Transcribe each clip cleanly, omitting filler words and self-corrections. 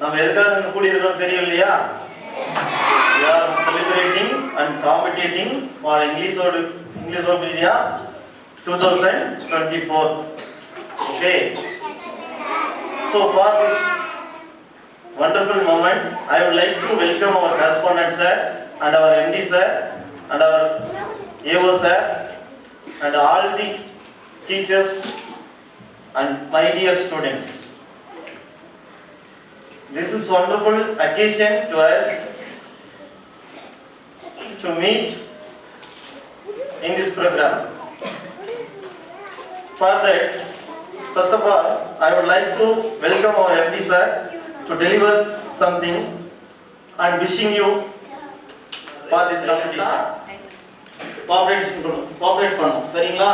நம்ம எதுக்காக கூடியிருக்கோம் தெரியும் இல்லையா? We are celebrating and competing for English media 2024. Okay. So for this wonderful moment, I would like to welcome our correspondent sir and our MD sir and our AO sir and all the teachers and my dear students. This is wonderful occasion to us to meet in this program. For that, first of all, I would like to welcome our MD sir to deliver something and wishing you for this competition. Cooperate பண்ணணும் சரிங்களா?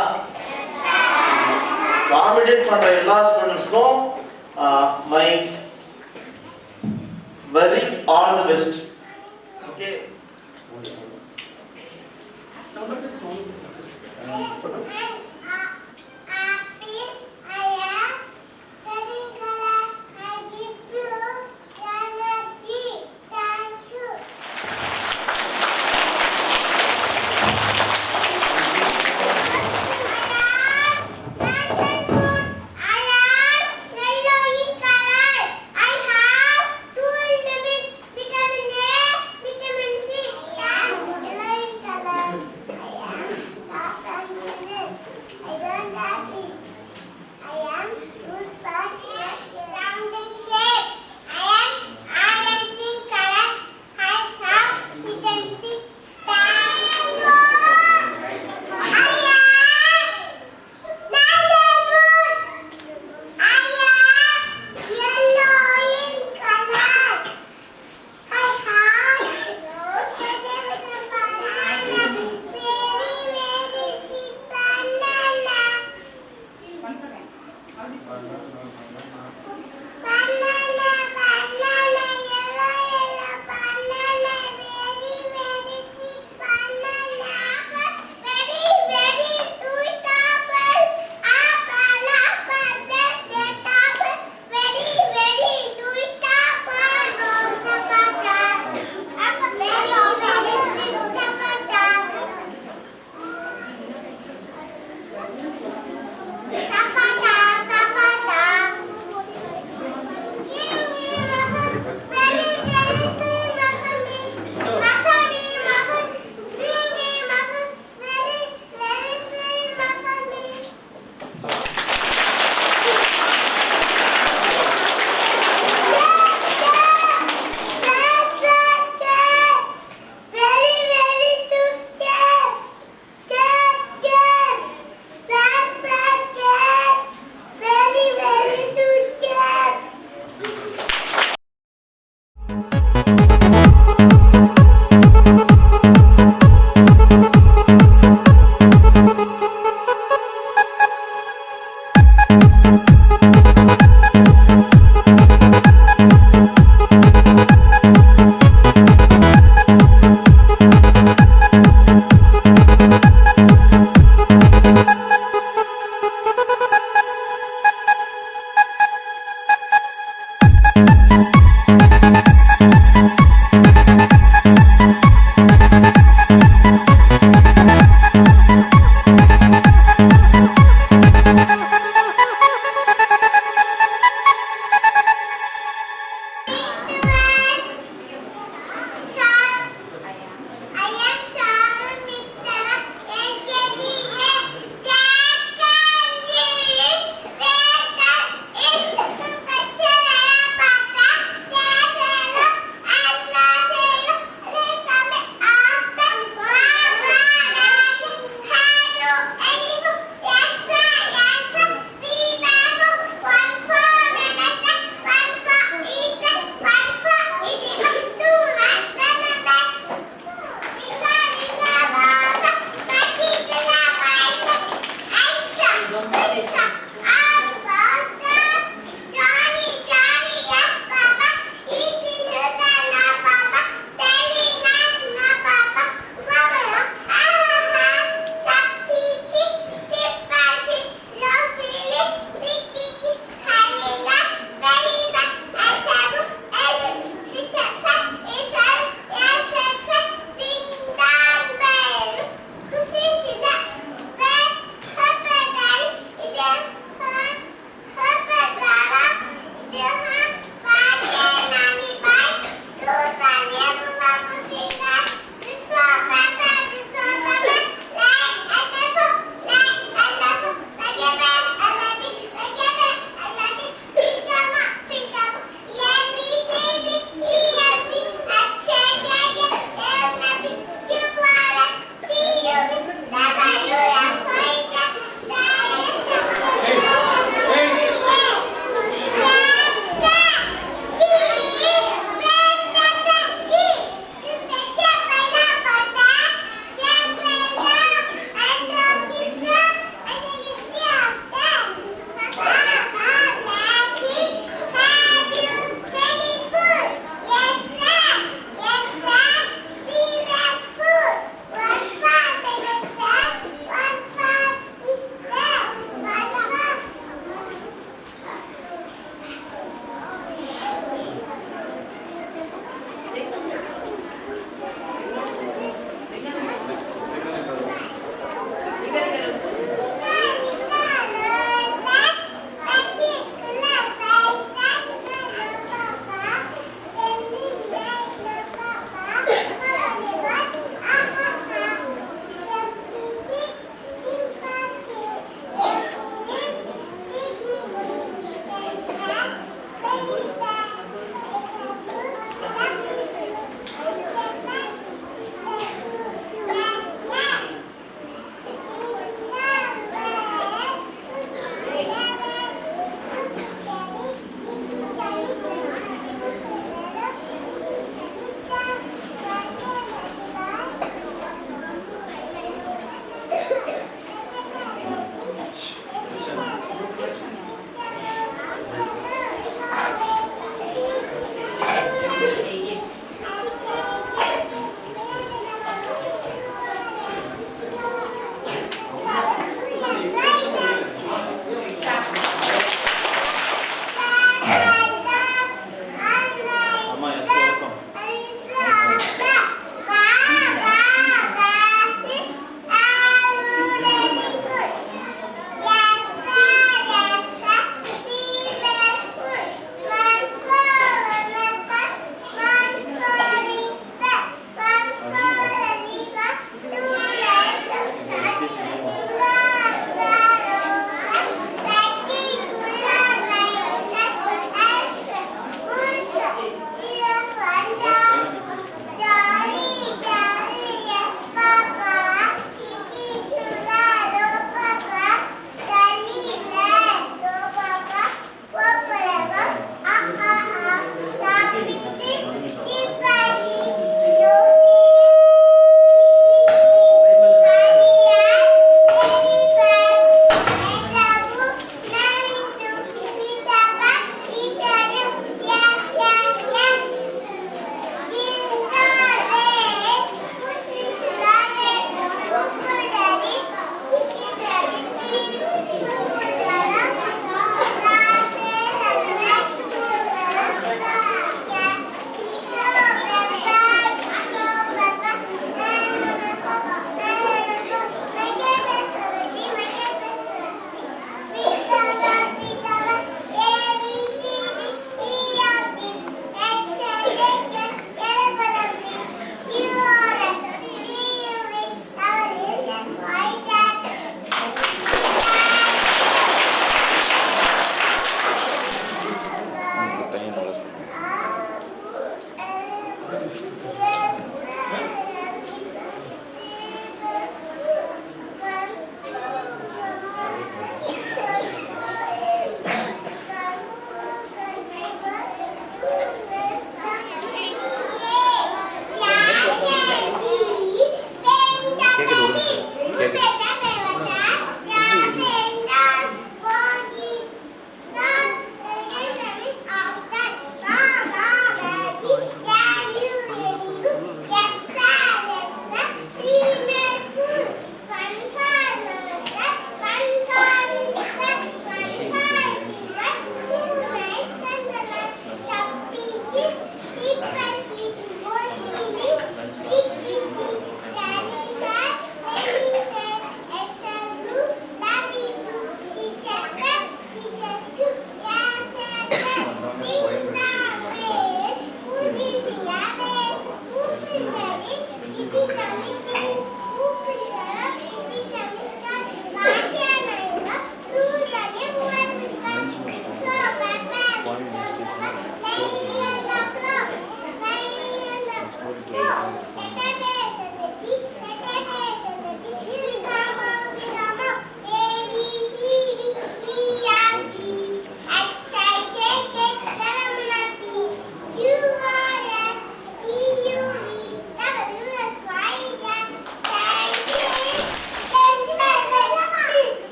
Cooperate பண்ற எல்லா ஸ்டூடண்ட்ஸ்க்கும் my very all the best. Okay.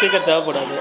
Speaker தேவைப்படாது.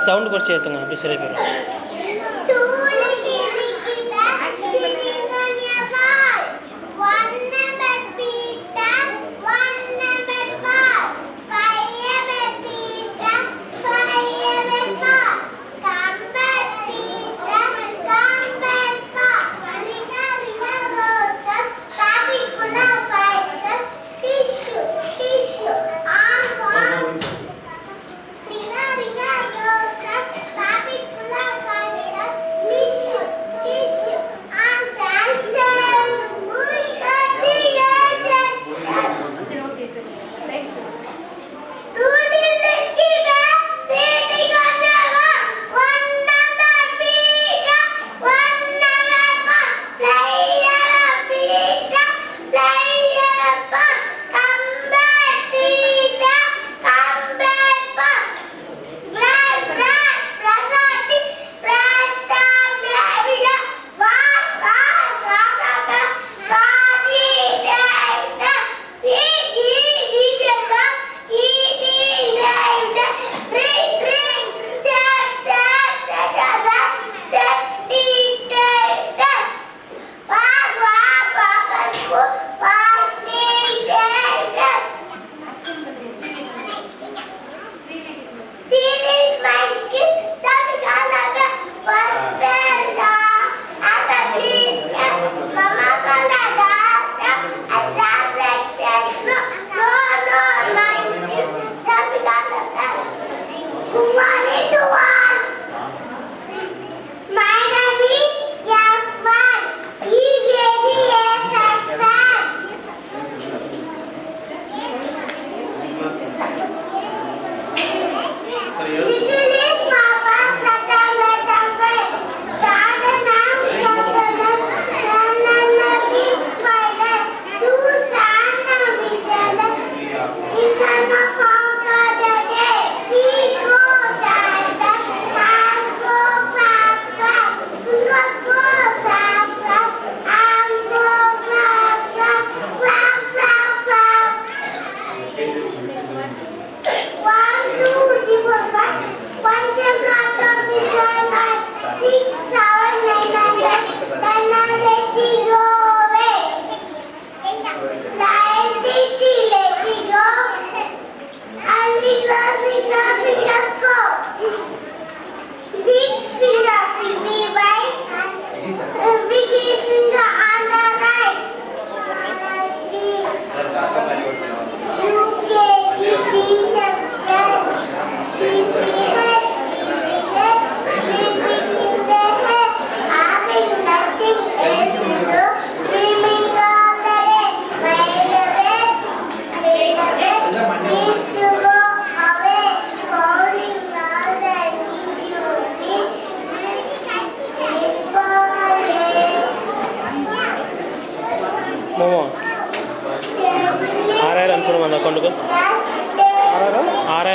Sound குறைச்சி ஏற்றுங்க அப்படி சரி போயிடும்.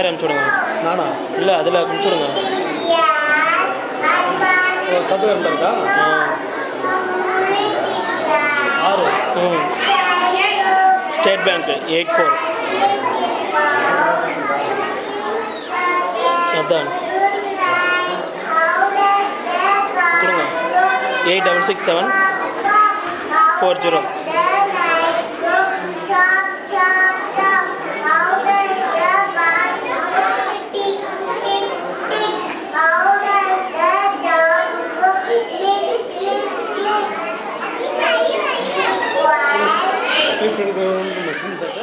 பேர் அனுப்பிச்சுடுங்க. நானா? இல்லை அதில் அனுப்பிச்சுடுங்க. தப்பு இருக்கா? 6. ஸ்டேட் பேங்க் 84 அதான் கொடுங்க. 866740. Message sir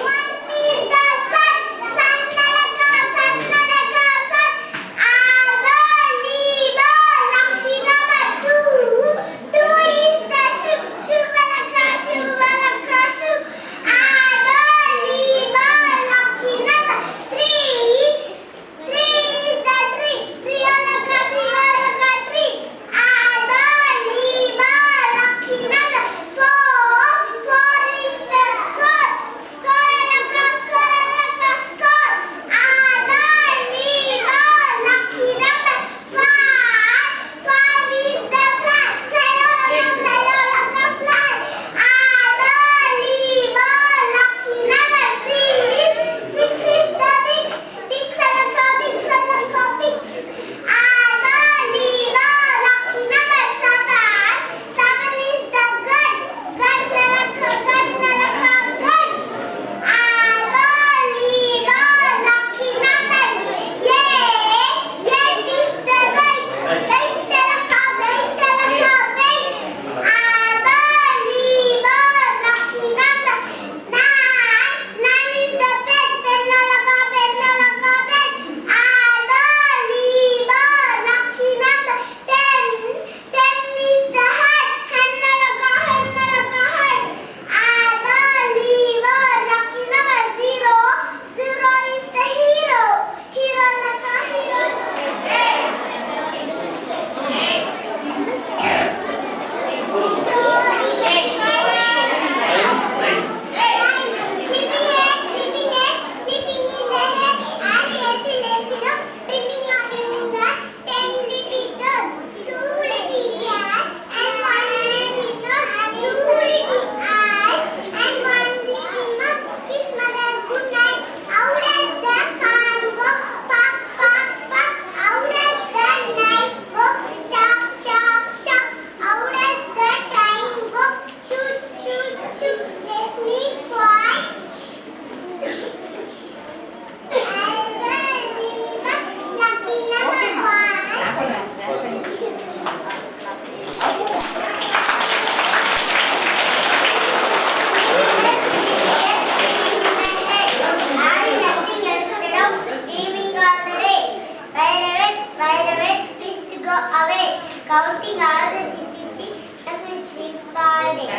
Counting all the CPC, that is recording.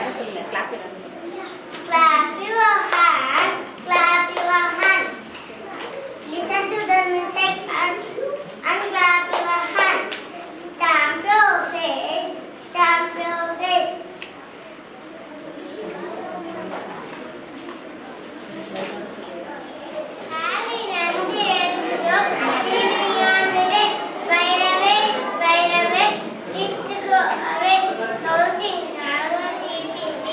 Clap your hand, clap your hand. Listen to the music and clap your hand. Stamp your face, stamp your face. Happy Nancy and evening on the day. Right away, list to go away. Counting all the CPC,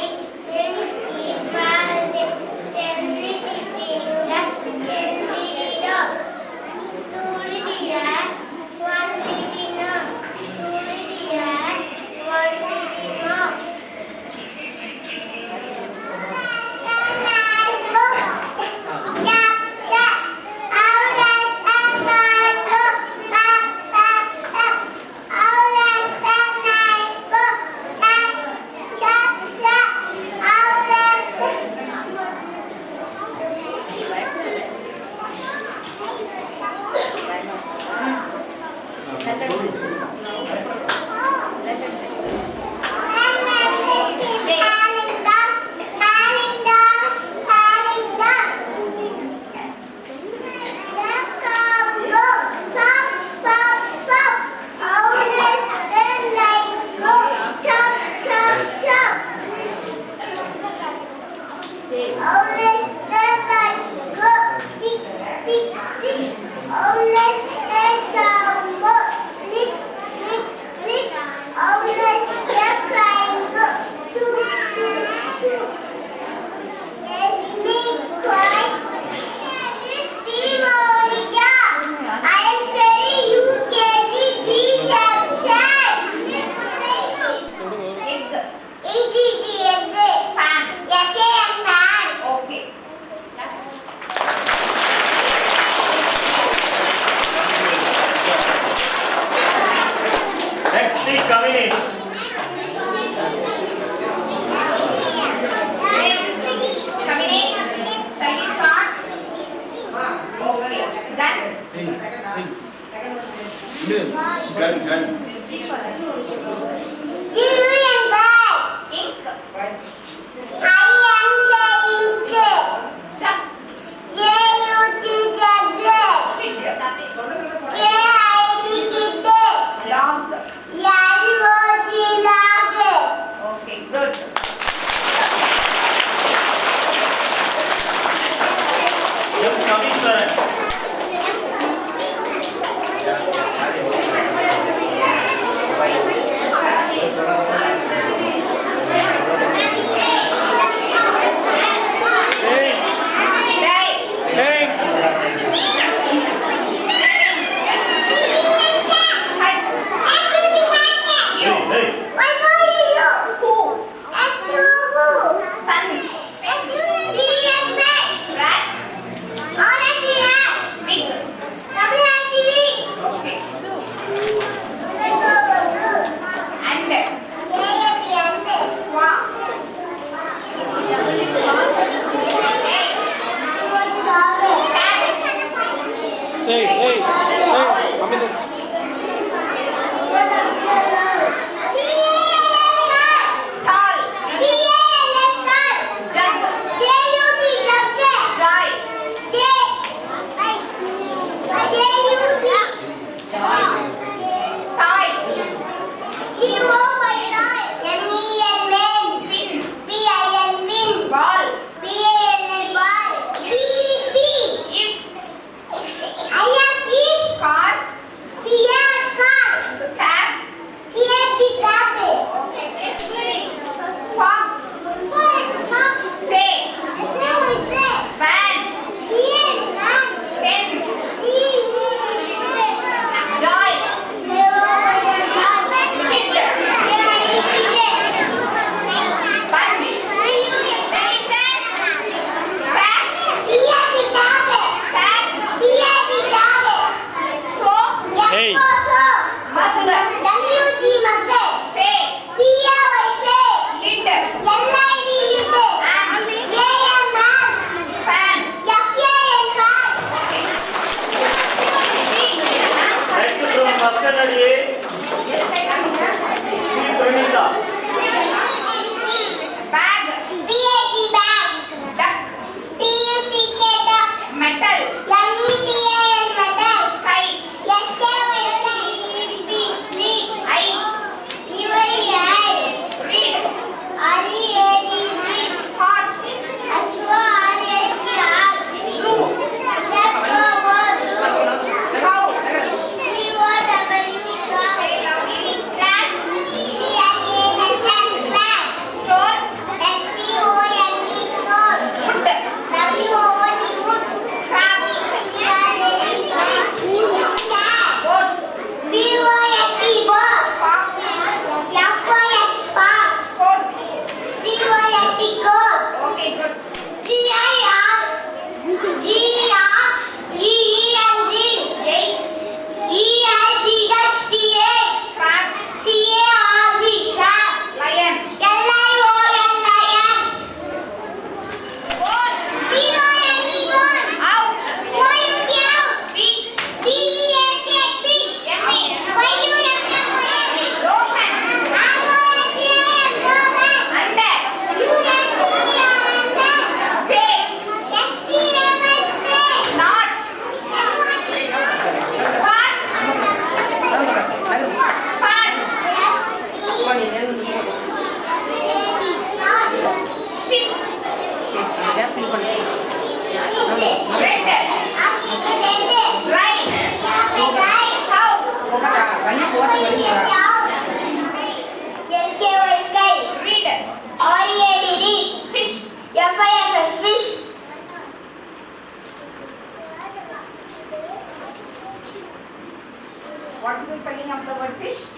What is the spelling of the word fish?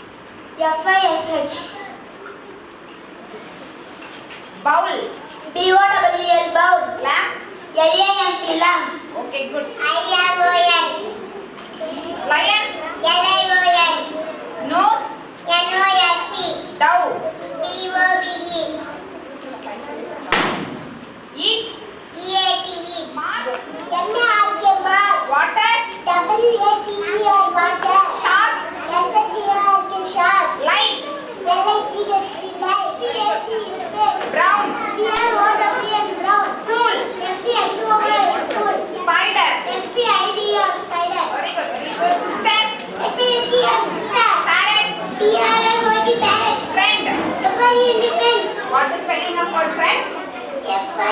F-I-S-H. Bowl. B-O-W-L, bowl. Lamp. L-A-M-P, lamp. Okay, good. I-R-O-N. Lion. L-I-O-N. Nose. N-O-S-E. Dove. D-O-V-E. Eat. E-A-T-E. Mark. M-A-R-K, mark. Water. W-A-T-E-R.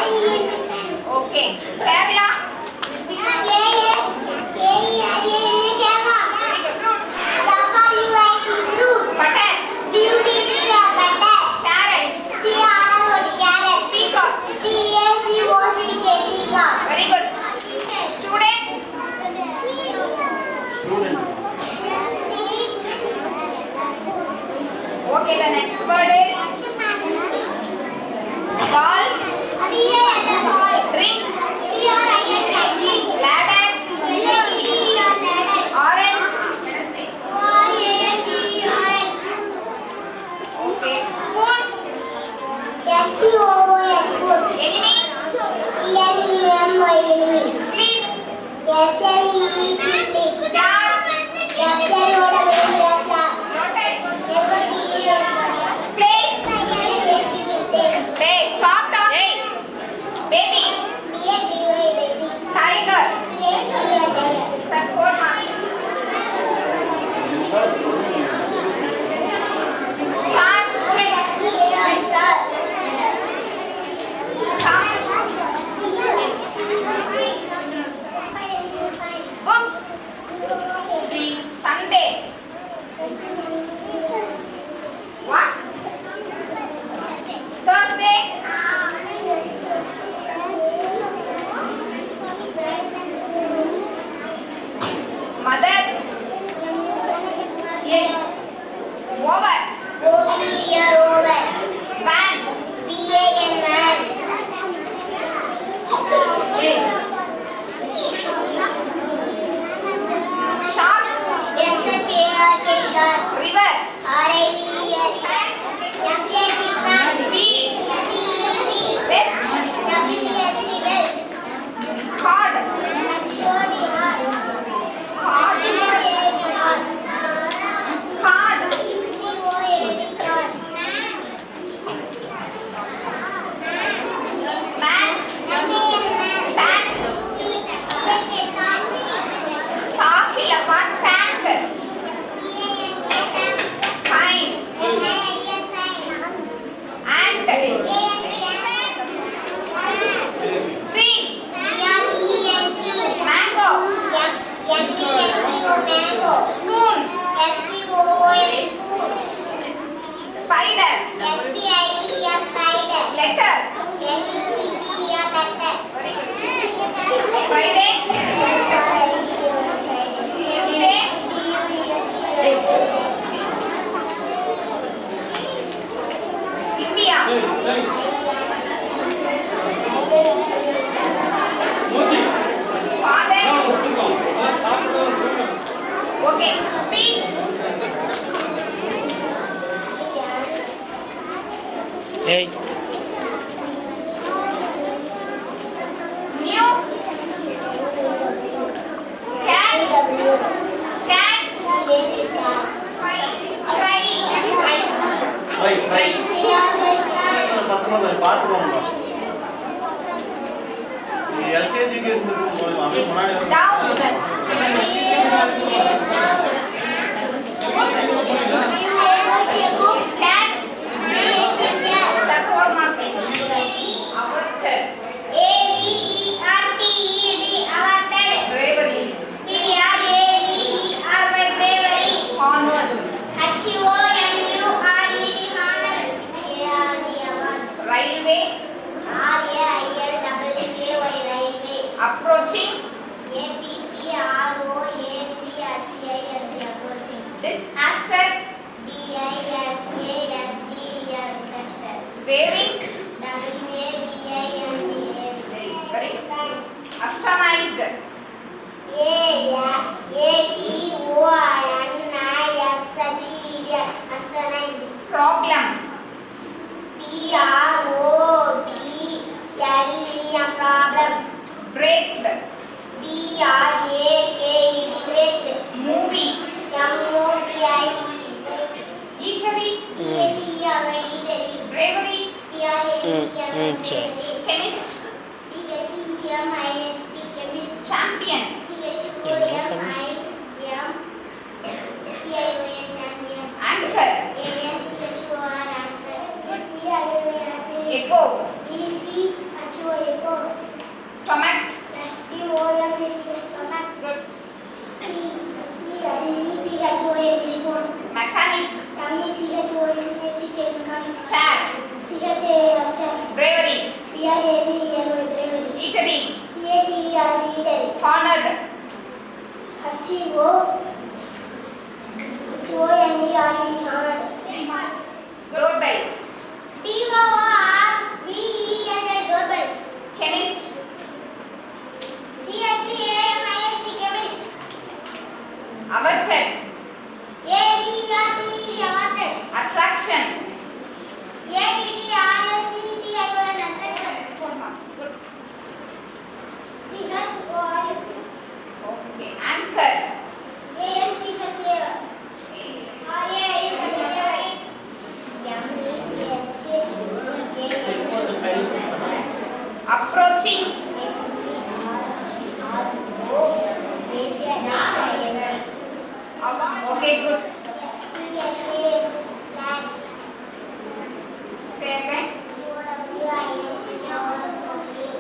Okay. Kerala. Butter. Carrot. Peacock. Very good. Student. Okay, the next word is ball. Drink. Ladder. Orange. Okay. Spoon. Enemy. Sleep. Dog. Notice. Place. Hey, stop talking. Hey. Baby. Tiger. Sir, 4 marks. Start. Come. Book. Sunday. What? Thursday. Mother. Over. Van. Shark. River. Bee. West. Card. Card. Man. Tank. Talk elephant tank. Fine. Ant. Tree. Mango. Spoon. Spider. Letter. Friday. Tuesday. India. Father. Okay. Speech. Hey. New. Cat. Cat. Try. பசங்க பார்த்துக்கோங்க. LKG முன்னாடி Down. Cat. Sir, 4 marks. Averted. Bravery. Honor. Railway. Approaching. Disaster. Waving. Very good. Astonized. Problem. Break. Movie. Eatery. Bravery. சரி. Chemist. Champion. Anchor. Good. Echo. Doorbell. Doorbell. Chemist. Chemist. Averted. Averted. Attraction. Okay. Anchor. Approaching. Okay, good. Say again.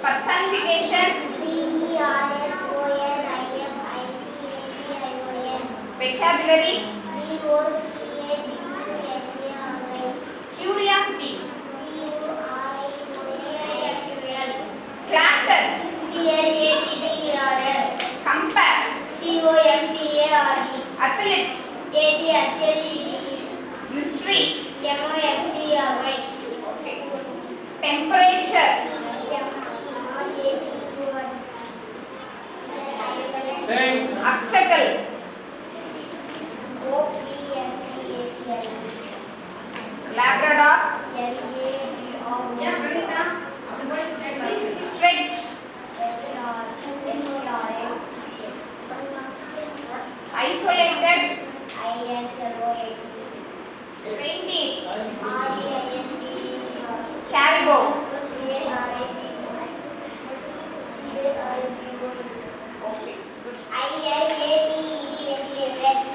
Personification. Vocabulary. Curiosity. Characters. Compare. Athlete. Mystery. Okay. Temperature. Obstacle. Labrador. Stretch. Isolated. Reindeer. Caribou. Okay.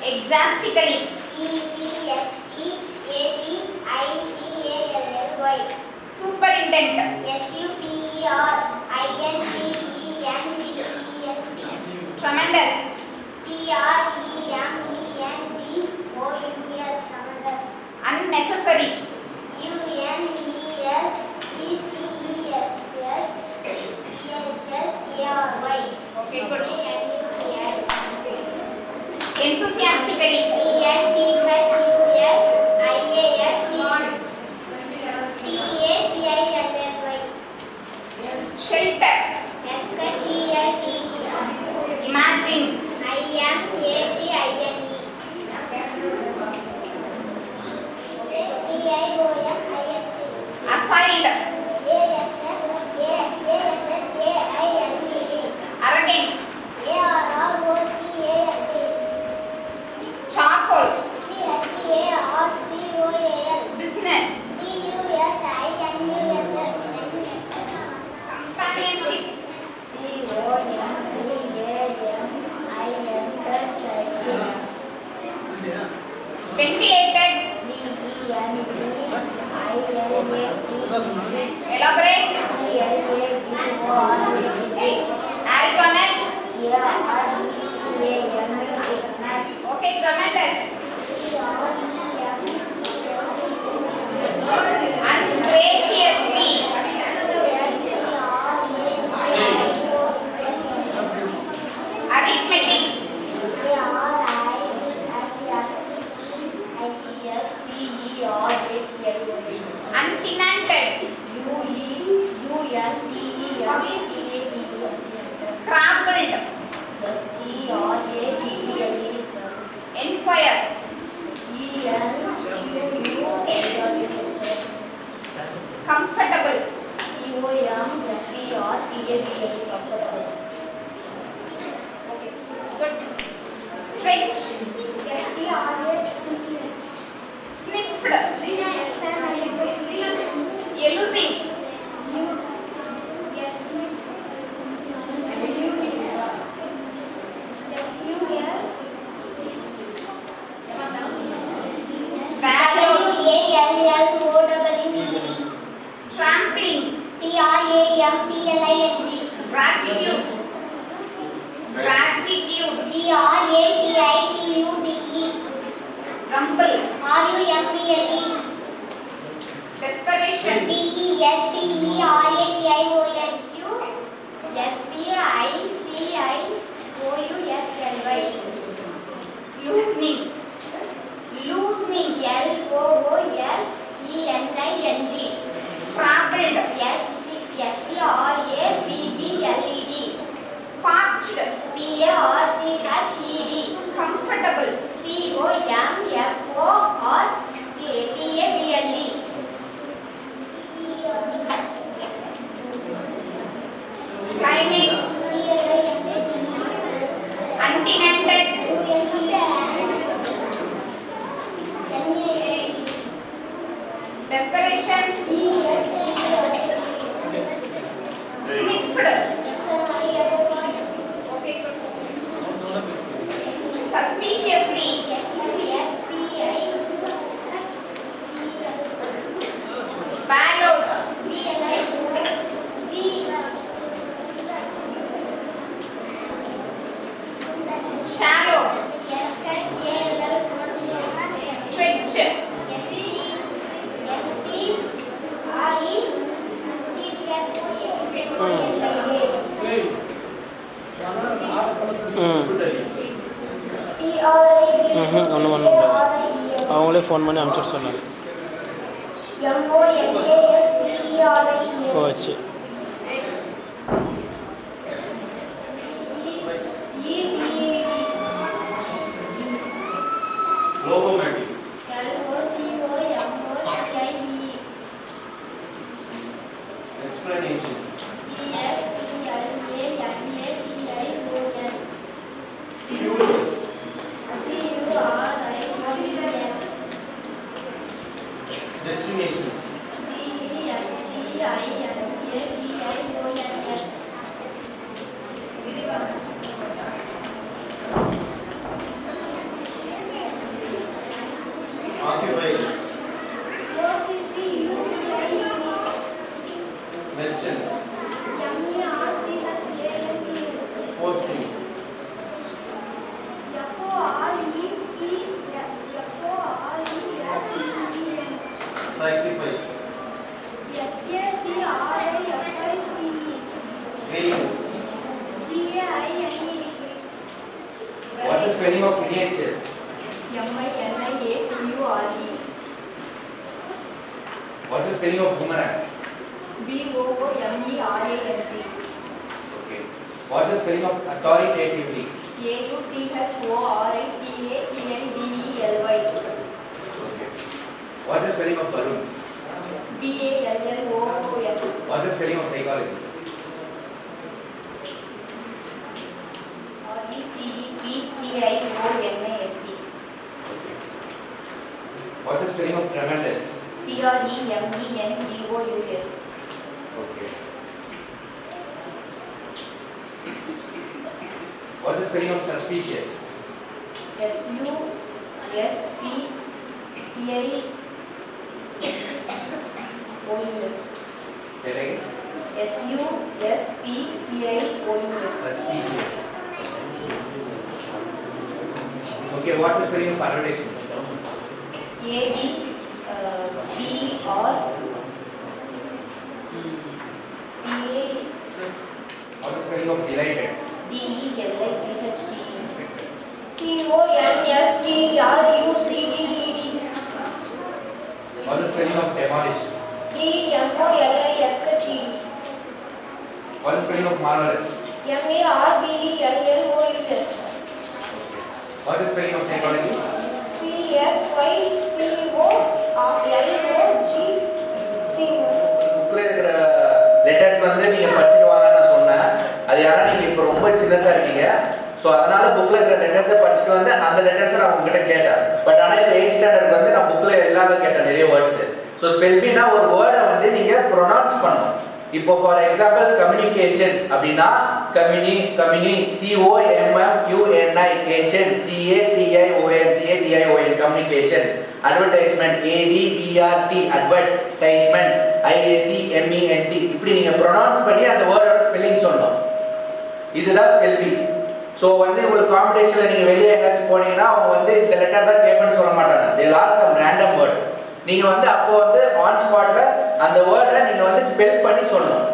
Exastically. Superintendent. Tremendous. Unnecessary. Okay, good. Enthusiastically. Shelter. Imagine. Aside. Arrogant. Charcoal. Business. Companionship. Ventilated. Elaborate. Arrogant. Okay, tremendous. Ungraciously. Arithmetic. Untenanted. Scrabbled. Enquire. Comfortable. Okay, good. Stretch. Sniffed. Elusive. Trampling. Gratitude. Gratitude. Rumble. Desperation. ஒன்றும் பண்ண முடியாது. அவங்களே phone பண்ணி அனுப்பிச்சு சொன்னாங்க. போச்சு. Logomatic. Explanations. Curious. Destinations. Occupied. Merchants. Forcing. Sacrifice. Gain. What is spelling of miniature? What is spelling of boomerang? Okay. What is spelling of authoritatively? Okay. What is spelling of balloon? What is spelling of psychology? What is spelling of tremendous? Tremendous. Okay. What is spelling of suspicious? SUSPCIOUS. Say it again. SUSPCIOUS. Suspicious. Okay, what is spelling of advertisement? What is spelling of delighted? What is spelling of demolished? What is spelling of marvelous? What is spelling of psychology? புக்ல இருக்கிற letters வந்து நீங்க படிச்சுட்டு வாங்கன்னு நான் சொன்னேன். அது யாரா நீங்க இப்போ ரொம்ப சின்னசா இருக்கீங்க. ஸோ அதனால புக்ல இருக்கிற லெட்டர்ஸை படிச்சுட்டு வந்து அந்த லெட்டர்ஸை நான் உங்ககிட்ட கேட்டேன். பட் ஆனால் இப்போ 8th ஸ்டாண்டர்ட் வந்து நான் புக்ல எல்லாமே கேட்டேன், நிறைய வேர்ட்ஸ். ஸோ ஸ்பெல்பினா ஒரு வேர்டை வந்து நீங்க ப்ரொனவுன்ஸ் பண்ணணும். இப்போ ஃபார் எக்ஸாம்பிள் கம்யூனிகேஷன் அப்படின்னா கம்யூனி COMMUNI communication. Advertisement ADVERT advertisement IACMENT. இப்படி நீங்க ப்ரொனவுன்ஸ் பண்ணி அந்த வேர்டோட ஸ்பெல்லிங் சொல்லணும். இதுதான் ஸ்பெல்லிங். ஸோ வந்து உங்களுக்கு காம்படிஷன்ல நீங்க வெளியே எங்கேயாச்சும் போனீங்கன்னா அவங்க வந்து இந்த லெட்டர் தான் கேட்பேன்னு சொல்ல மாட்டாங்க. They lost some random word. நீங்க வந்து அப்போ வந்து ஆன் ஸ்பாட்ல அந்த வேர்டை நீங்க வந்து ஸ்பெல் பண்ணி சொல்லணும்.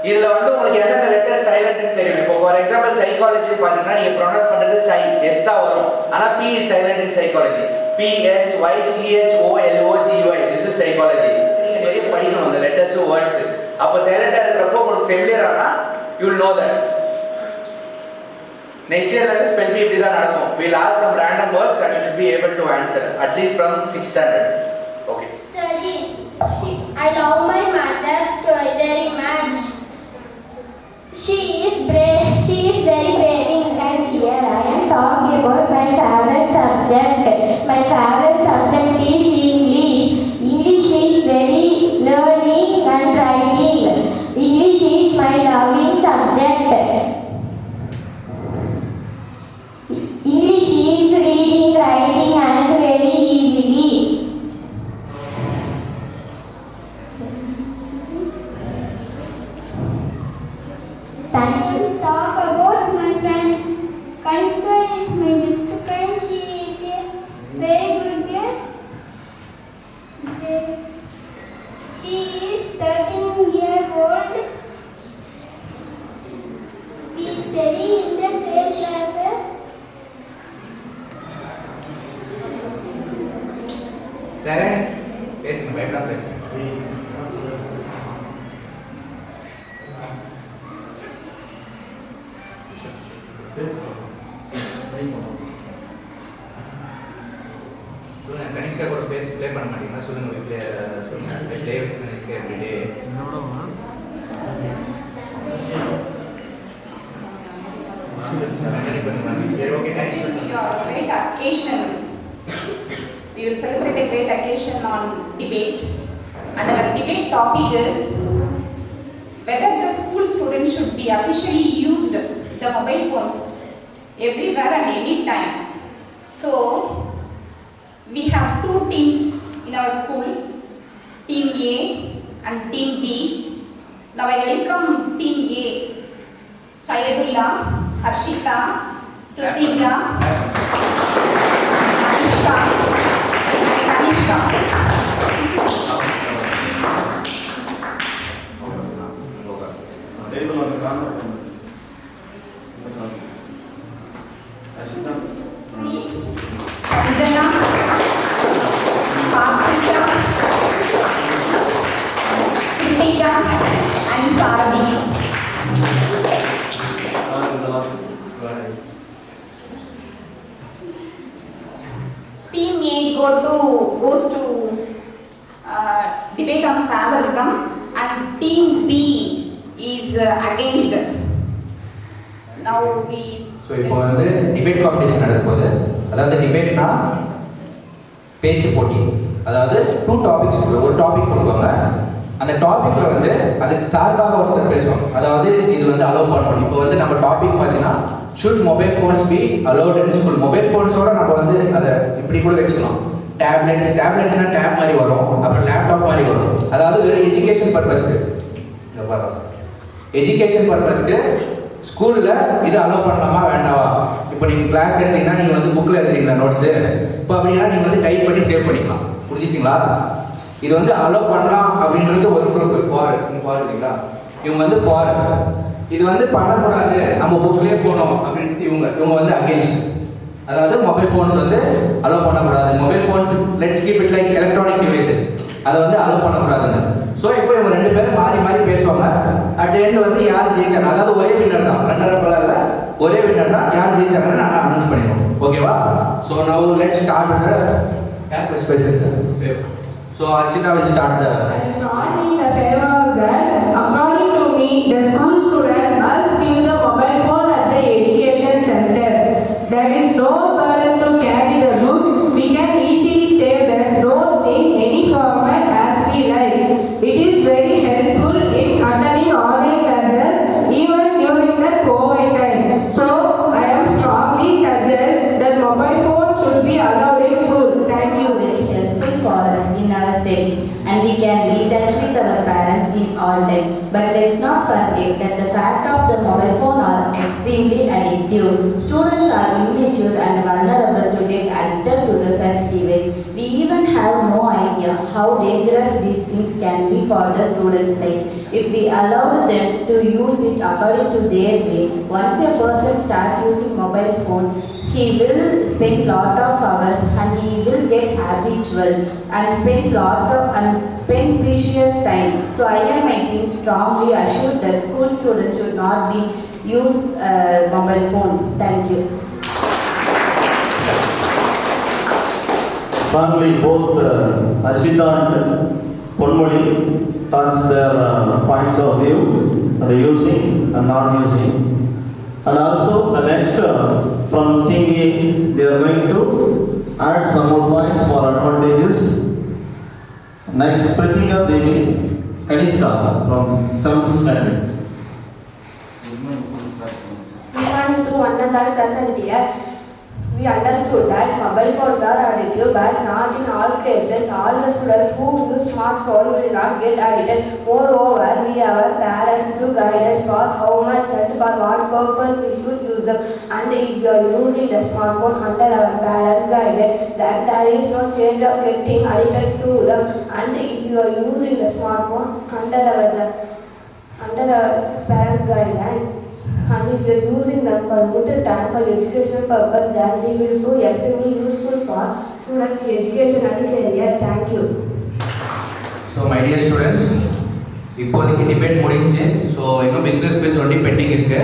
இதுல வந்து உங்களுக்கு எந்தெந்த லெட்டர் சைலண்ட்னு தெரியும். இப்போ ஃபார் எக்ஸாம்பிள் சைக்காலஜி பாத்தீங்கன்னா நீங்க ப்ரொனவுன்ஸ் பண்றது சை எஸ் தான் வரும். ஆனா P is silent in psychology. PSYCHOLOGY this is psychology. நீங்க நிறைய படிக்கணும் அந்த லெட்டர்ஸ் வேர்ட்ஸ். அப்போ சைலண்டா இருக்கிறப்போ உங்களுக்கு ஃபெமிலியர் ஆனா you will know that. Next இயர்ல இருந்து ஸ்பெல் பி இப்படி தான் நடக்கும். We will ask some random words and you should be able to answer at least from 6th standard. Okay. Studies. I love my mother very much. She is brave. She is very brave. And here I am talking about my favorite subject. My favorite subject is English. English is very learning and writing. English is my loving subject. English is reading, writing and very easily. Thank you. Talk about my friends. Kanishka is my best friend. She is a very good girl. சரி பேசுங்க, பயப்படாம பேசுங்க. கனிஷ்கா கூட play பண்ண மாட்டீங்களா? சொல்லுங்க, சொல்லுங்க. Play Kanishka everyday. Great occasion. We will celebrate a great occasion on debate, and our debate topic is whether the school students should be officially used the mobile phones everywhere and any time. So we have two teams in our school, Team A and Team B. Now I welcome Team A, Sayedullah, Harshita, Pratigya, Anushka and Kanishka. Sanjana, Patricia, Kritika and Saradi. Team A goes to debate on favorism, and Team B is against. Now we. So இப்போ வந்து debate competition நடக்கும் போது, அதாவது டிபேட்னா பேச்சு போட்டி. அதாவது 2 topics, ஒரு topic கொடுப்பாங்க. அந்த டாபிக்ல வந்து அதுக்கு சார்பாக ஒருத்தர் பேசுவாங்க. அதாவது இது வந்து அலோவ் பண்ணணும். இப்போ வந்து நம்ம டாபிக் பார்த்தீங்கன்னா should mobile phones be allowed in school. Mobile ஃபோன்ஸோட நம்ம வந்து அதை இப்படி கூட வச்சுக்கலாம். டேப்லெட்ஸ்னா டேப் மாதிரி வரும், அப்புறம் லேப்டாப் மாதிரி வரும். அதாவது வெறும் எஜுகேஷன் பர்பஸ்க்கு, இங்கே பாருங்க, எஜுகேஷன் பர்பஸ்க்கு ஸ்கூலில் இது அலோவ் பண்ணலாமா வேண்டாவா? இப்போ நீங்கள் கிளாஸ் எடுத்தீங்கன்னா நீங்கள் வந்து புக்கில் எழுதுறீங்களா நோட்ஸு? இப்போ அப்படின்னா நீங்கள் வந்து டைப் பண்ணி சேவ் பண்ணிக்கலாம். புரிஞ்சிச்சிங்களா? இது வந்து அலோவ் பண்ணலாம் அப்படின்றது ஒரு குரூப் ஃபார்வர்டுங்களா, இவங்க வந்து ஃபார்வர்டு. இது வந்து பண்ணக்கூடாது, நம்ம புக்லேயே போகணும் அப்படின்ட்டு இவங்க வந்து அகேன்ஸ்ட். அதாவது மொபைல் ஃபோன்ஸ் வந்து அலோவ் பண்ணக்கூடாது. Mobile phones let's keep it like electronic devices, அதை வந்து அலோவ் பண்ணக்கூடாதுன்னு. ஸோ இப்போ இவங்க 2 பேரும் மாறி மாறி பேசுவாங்க. அட் எண்ட் வந்து யார் ஜெயிச்சாங்க, அதாவது ஒரே வின்னர் தான், 2 பேர்ல ஒரே வின்னர் தான். யார் ஜெயிச்சாங்கன்னு நாங்கள் அனௌன்ஸ் பண்ணிடுவோம். ஓகேவா? So now let's start with யார் ஃபர்ஸ்ட் பேசுறது? So Harshita will start the. I am not in the favor of that. According to me, the school student must give the mobile phone at the education center. There is no burden to carry the book. We can easily save the notes in any format as we like. It is very helpful in attending online classes even during the COVID time. So I am strongly suggest that mobile phone should be allowed in school. Thank you. Very helpful for us in our studies, and we can be in touch with our parents in all time. But let's not forget that the fact of the mobile phone are extremely addictive. Students are immature and vulnerable to get addicted to the such device. We even have no idea how dangerous these things can be for the students' life. If we allowed them to use it according to their way, once a person starts using mobile phone, he will spend lot of hours and he will get habitual and spend precious time. So I and my team strongly assure that school students should not be use mobile phone. Thank you. Finally, both Harshita and Ponmoli touch their points of view, the using and non-using. And also the next from Team A, they are going to add some more points for advantages. Next, Pratigya Devi Kanishka from 7th standard. We want to understand present here. We understood that mobile phones are addictive, but not in all cases. All the students who use smartphone will not get addicted. Moreover, we have parents to guide us for how much and for what purpose we should use them. And if you are using the smartphone under our parents' guidance, then there is no change of getting addicted to them. And if you are using the smartphone under our parents' guidance, and if you are using them for limited time for educational purpose, then they will be extremely useful for students. students' education and career. Thank you. So my dear students, இப்போதைக்கு debate முடிஞ்சு. So இன்னும் business quiz only bending இருக்கு.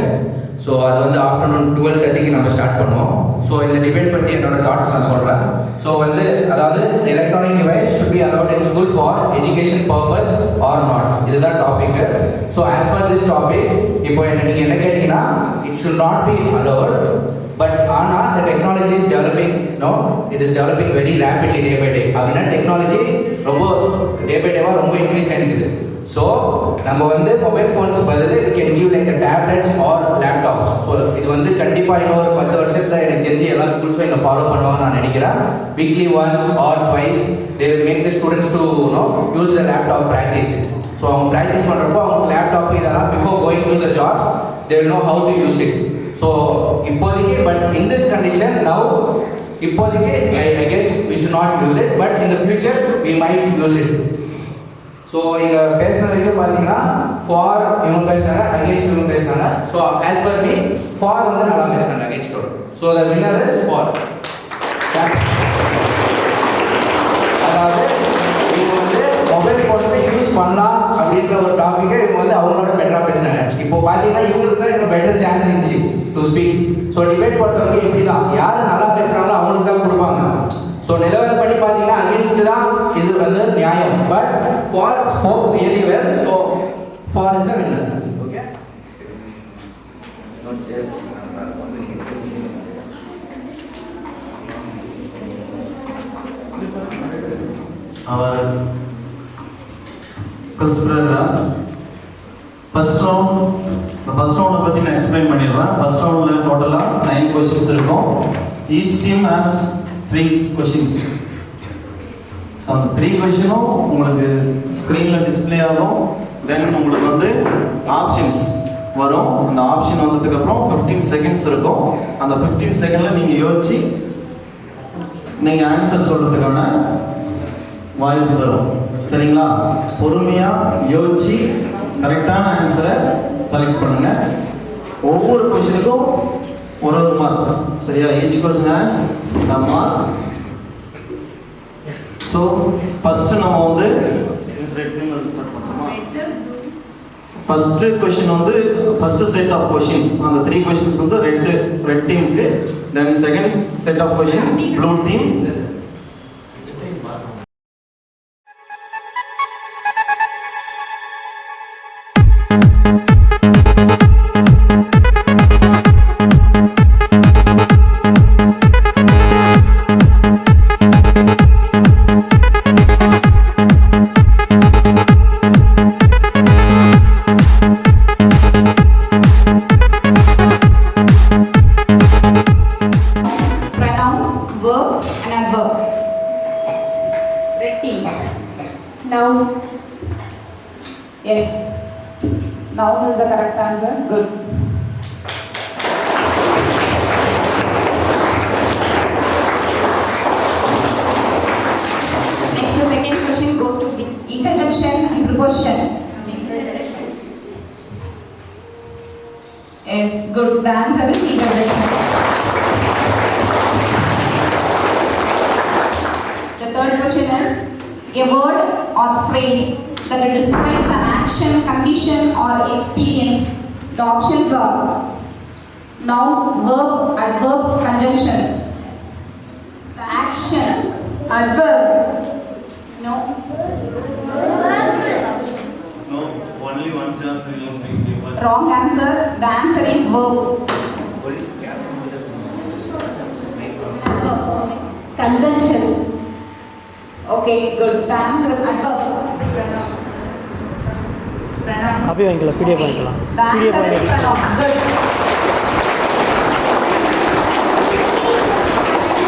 So அது வந்து afternoon 12:30 நம்ம start பண்ணுவோம். So இந்த debate பற்றி என்னோட தாட்ஸ் நான் சொல்கிறேன். ஸோ வந்து அதாவது electronic device should be allowed in school for education purpose or not, இதுதான் topic. So as per this topic இப்போ நீங்கள் என்ன கேட்டிங்கன்னா it should not be allowed. But ஆனால் the technology is developing, no, it is developing very rapidly day by day. அப்படின்னா technology ரொம்ப day by டேவாக ரொம்ப increase ஆகிடுது. ஸோ நம்ம வந்து மொபைல் ஃபோன்ஸ் பதில் we can give like a tablets or laptops. So இது வந்து கண்டிப்பாக இன்னொரு 10 வருஷத்தில் எனக்கு தெரிஞ்சு எல்லா ஸ்கூல்ஸும் இங்கே ஃபாலோ பண்ணுவாங்க நான் நினைக்கிறேன். Weekly once R twice they will make the students to use the laptop, practice it. So அவங்க ப்ராக்டிஸ் பண்ணுறப்போ அவங்க லேப்டாப் இதெல்லாம் before going to the jobs they will know how to use it. So இப்போதைக்கு but in this condition now இப்போதைக்கு I guess we should not use it, but in the future we might use it. So இங்கே பேசுனதுக்கு பார்த்தீங்கன்னா for இவங்க பேசுனாங்க, against இவங்க பேசுனாங்க. So as per me for வந்து நல்லா பேசுனாங்க அகேன்ஸ்டோட. So the winner is for. அதாவது இவங்க வந்து மொபைல் ஃபோன்ஸை யூஸ் பண்ணலாம் அப்படின்ற ஒரு டாப்பிக்கை இவங்க வந்து அவங்களோட பெட்டராக பேசுனாங்க. இப்போ பார்த்தீங்கன்னா இவங்களுக்கு தான் இன்னும் பெட்டர் சான்ஸ் இருந்துச்சு டு ஸ்பீக். ஸோ டிபேட் பொறுத்த வரைக்கும் இப்படி தான், யார் நல்லா பேசுகிறாங்களோ அவங்களுக்கு தான் கொடுப்பாங்க. ஸோ நிலவரப்படி பார்த்தீங்கன்னா அகேன்ஸ்ட் தான் இது வந்து நியாயம். But for spoke really well. So for is the winner. Okay, our first program, first round பத்தி நான் எக்ஸ்பிளைன் பண்ணிடுறேன். ஃபர்ஸ்ட் ரவுண்டில் டோட்டலாக 9 கொஸ்டின்ஸ் இருக்கும். Each team has 3 questions. So அந்த 3 கொஸ்டினும் உங்களுக்கு ஸ்க்ரீனில் டிஸ்பிளே ஆகும். தென் உங்களுக்கு வந்து ஆப்ஷன்ஸ் வரும். அந்த ஆப்ஷன் வந்ததுக்கப்புறம் 15 செகண்ட்ஸ் இருக்கும். அந்த 15 செகண்டில் நீங்கள் யோசிச்சு நீங்கள் ஆன்சர் சொல்கிறதுக்கான வாய்ப்பு தரும். சரிங்களா? பொறுமையாக யோசிச்சு கரெக்டான ஆன்சரை செலக்ட் பண்ணுங்க. ஒவ்வொரு கொஸ்டினுக்கும் ஒரு மார்க். சரியா? Each question has a mark. So first நம்ம வந்து ஃபர்ஸ்ட் கொஸ்டின் வந்து ஃபர்ஸ்ட் செட் ஆஃப் கொஸ்டின்ஸ், அந்த 3 கொஸ்டின்ஸ் வந்து ரெட் டீமுக்கு. Then second set of question blue team. Yes. Noun is the correct answer. Good. Next, the second question goes to interjection and preposition. Yes, good. The answer is interjection. The third question is a word or phrase that describes an action, condition or experience. The options are noun, verb, adverb, conjunction. The action, adverb. No. No, only one chance will be given. Wrong answer. The answer is verb. Conjunction. Okay, good. The answer is adverb. அப்படியே வாங்கிக்கலாம், PDF வாங்கிக்கலாம். The answer is pronoun. Good.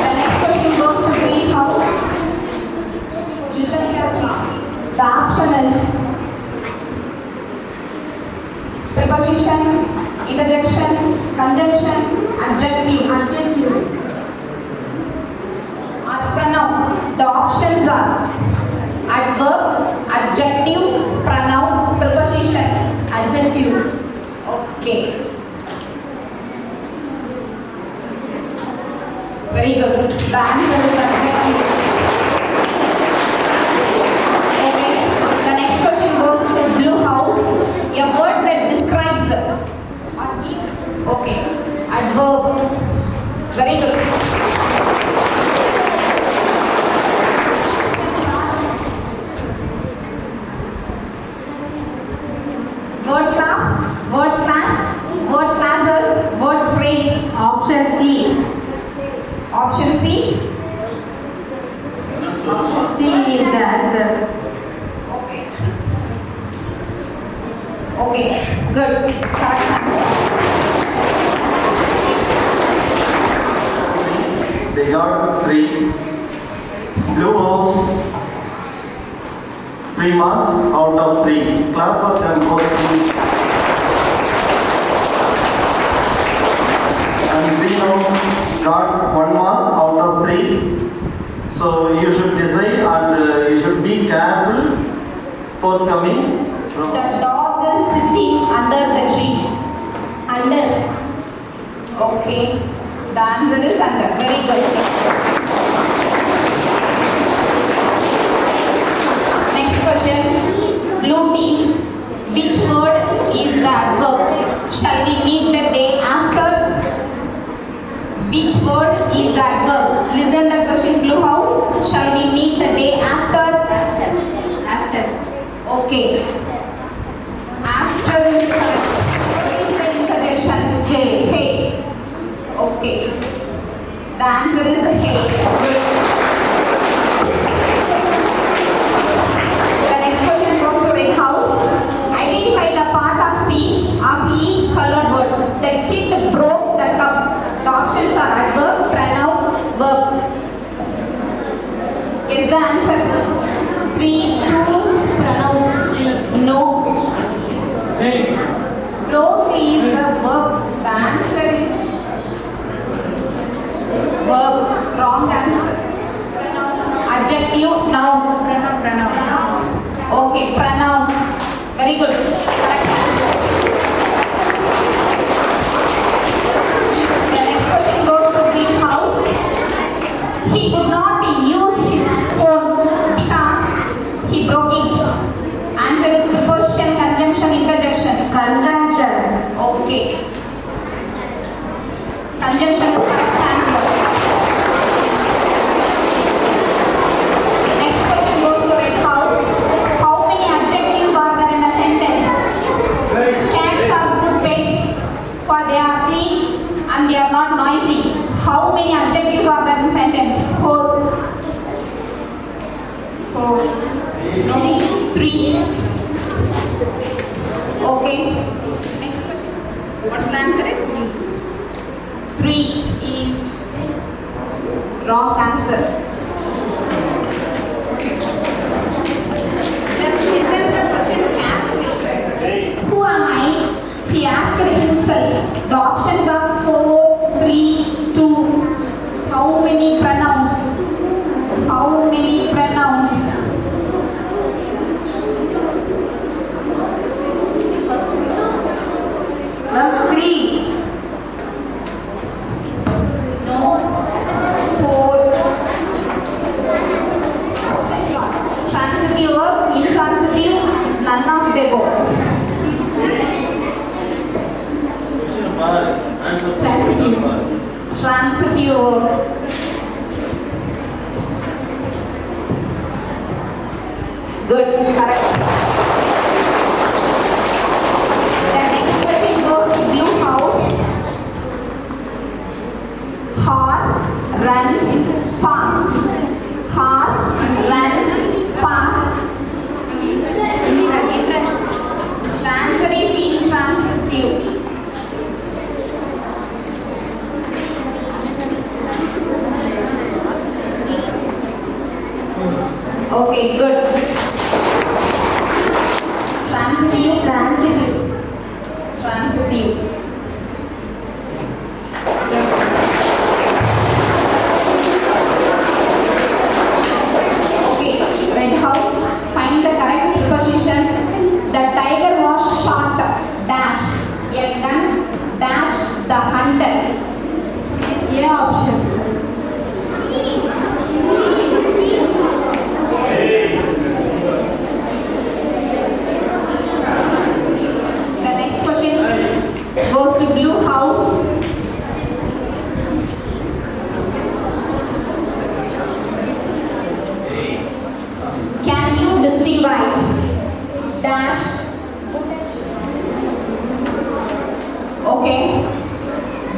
The next question goes to greenhouse. Listen carefully. The option is preposition, interjection, conjunction, adjective, or pronoun. The options are adverb, adjective, pronoun, preposition, adjective. Okay. Very good. The answer is adjective. Adverb. Very good. Word class, word classes, word phrase. Option C. Option C. C is the answer. Okay. Okay, good. Correct. They got 3. Blue House, 3 marks out of 3. Clap for them both. And Green House got 1 mark out of 3. So you should decide and you should be careful for coming. The dog is sitting under the tree. Under. Okay. The answer is under. Very good. Next question. Blue team. Which word is the adverb? Shall we meet the day after? Which word is the adverb? Listen the question, Blue House. Shall we meet the day after? After. Okay. After is correct. What is the interjection? Hey. Hey. Okay. The answer is hey. Good. The next question goes to Red House. Identify the part of speech of each colored word. The kid broke the cup. The options are adverb, pronoun, verb. Is the answer 3, 2, pronoun? No. Broke is a verb. The answer is verb. Wrong answer. Adjective, noun. Pronoun. Okay, pronoun. Very good. Correct. The next question goes to Green House. He could not use his phone because he broke it. Answer is preposition, conjunction, interjection. Conjunction. Okay. Conjunction is correct answer. Next question goes to Red House. How many adjectives are there in a sentence? Cats are good pets, for they are clean and they are not noisy. How many adjectives are there in a sentence? 4. 3. Okay. Next question. What's the answer is 3 is wrong answer. Just listen to the question carefully. Who am I? He asked himself. The options are 4, 3, 2. How many pronouns? How many pronouns? Number 3. No. 4. Transitive or intransitive? None of the above. Transitive. Good, correct. The next question goes to Blue House. Horse runs fast. Horse runs fast. The answer is intransitive. Okay, good. Transitive. Okay, Red House, find the correct preposition. The tiger was shot, dash, a gun, dash, the hunter. A option. The next question.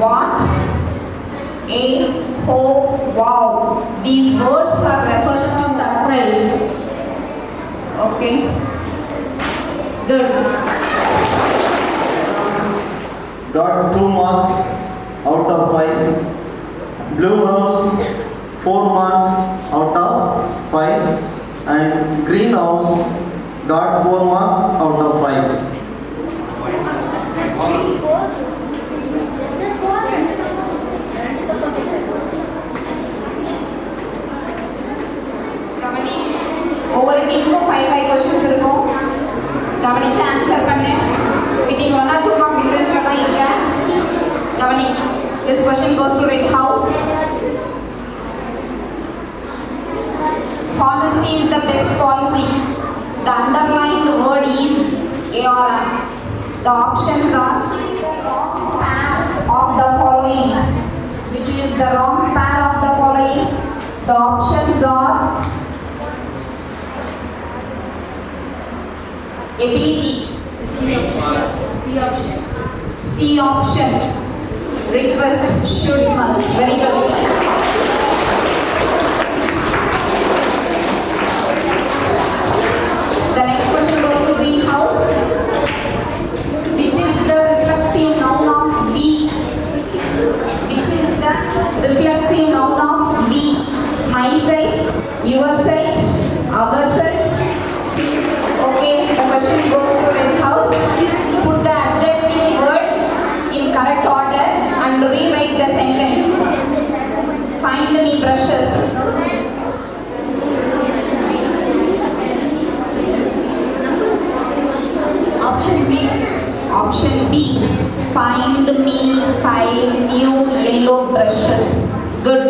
what, a, oh, wow. These words are refers to surprise. Okay. Good. Got 2 marks out of 5. Blue house 4 marks out of 5. And green house got 4 marks out of 5. ஒவ்வொரு டீமுக்கும் 5 questions இருக்கும். கவனிச்சு answer பண்ணு. Within 1 or 2 mark difference எல்லாம் இருக்கு. கவனி. This question goes to red house. Honesty is the best policy. The underlined word is ARM. The options are wrong pair of the following. Which is the wrong pair of the following? The options are ability. C option. Request, should, must. Very good. The next question goes to greenhouse. Which is the reflexive noun of we? Which is the reflexive noun of we? Myself, yourself, ourselves. Okay, the question goes to red house. Put the adjective word in correct order and rewrite the sentence. Find me brushes. Option B. Option B. Find me 5 new yellow brushes. Good.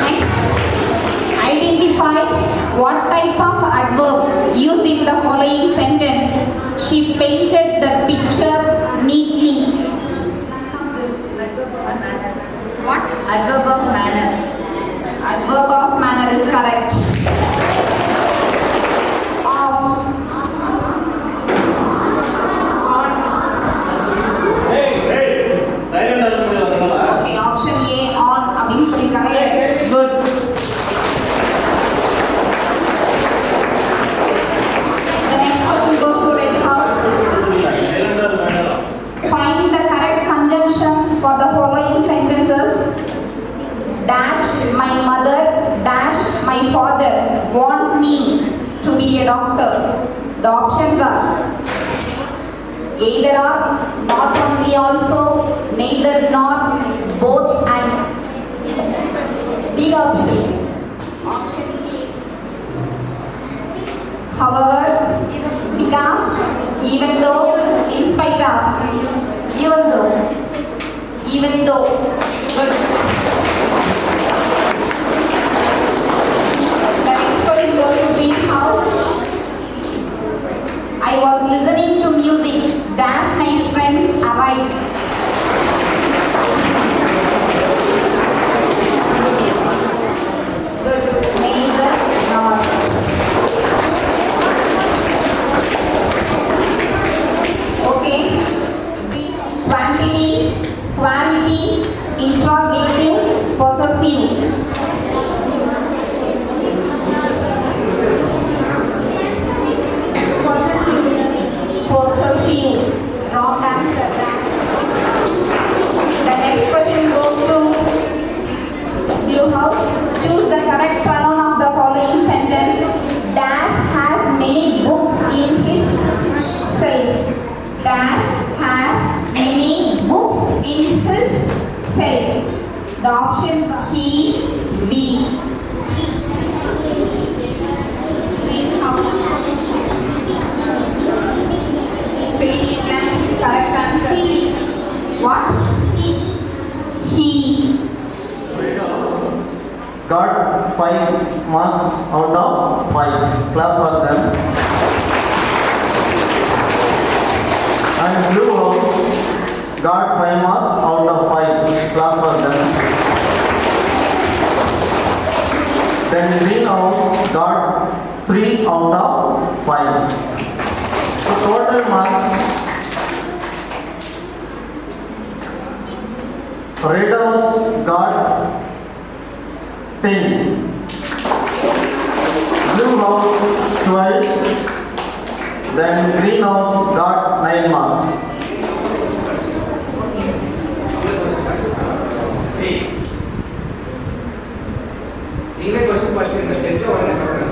Next. Identify what type of adverb used in the following sentence. She painted the picture neatly. What? Adverb of manner. Adverb of manner is correct. Okay, option A on அப்படின்னு சொல்லிருக்காங்க. Good. The next question goes to red house. Find the correct conjunction for the following sentences. Dash my mother, dash my father want me to be a doctor. The options are either or, not only also, neither nor, both and. D option. Option C. However, because, even though, in spite of, even though. Good. The next question goes to greenhouse. I was listening to music. Dash my friends arrived. Good. Neither nor. Okay. Quantity, quality, interrogative, possessive. Possessive. Wrong answer. The next question goes to blue house. Choose the correct pronoun of the following sentence. Dash has many books in his shelf. Dash has many books in his shelf. The options are he, we. Greenhouse. Correct answer. What? He. Got 5 marks out of 5. Clap for them. And blue house got 5 marks out of 5. Clap for them. Then green house got 3 out of 5. total marks, Red House got 10, Blue House 12, then Green House got 9 marks. நீங்களே question படிச்சிருங்க test வரல பசங்க